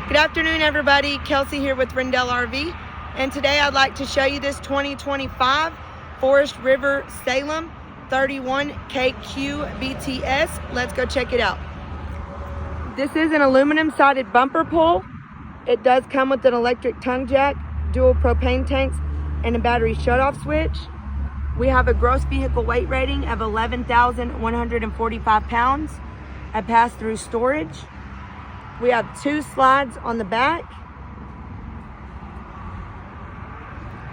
Good afternoon, everybody. Kelsey here with Rendell RV, and today I'd like to show you this 2025 Forest River Salem 31KQBTS. Let's go check it out. This is an aluminum sided bumper pull. It does come with an electric tongue jack, dual propane tanks, and a battery shutoff switch. We have a gross vehicle weight rating of 11,145 pounds, a pass-through storage. We have 2 slides on the back,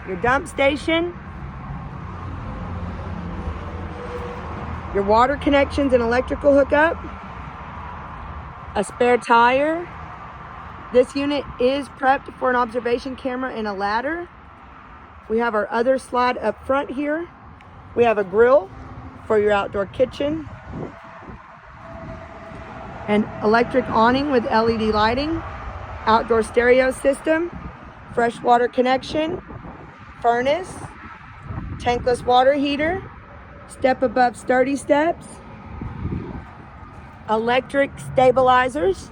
your dump station, your water connections and electrical hookup, a spare tire. This unit is prepped for an observation camera and a ladder. We have our other slide up front here. We have a grill for your outdoor kitchen, an electric awning with LED lighting, outdoor stereo system, freshwater connection, furnace, tankless water heater, step above sturdy steps, electric stabilizers,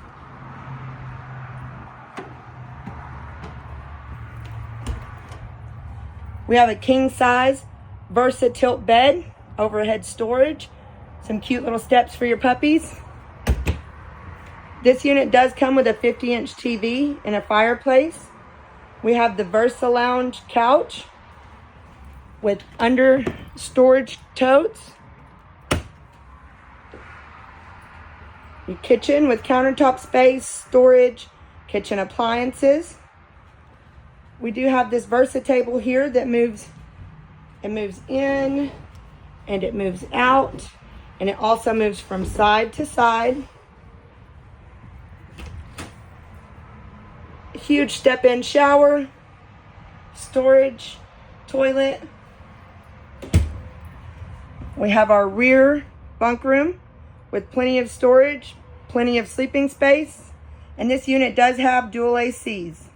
we have a king size Versa tilt bed, overhead storage, some cute little steps for your puppies. This unit does come with a 50-inch TV and a fireplace. We have the Versa Lounge couch with under storage totes. Your kitchen with countertop space, storage, kitchen appliances. We do have this Versa table here that moves. It moves in and it moves out, and it also moves from side to side. Huge step-in shower, storage, toilet. We have our rear bunk room with plenty of storage, plenty of sleeping space, and this unit does have dual ACs.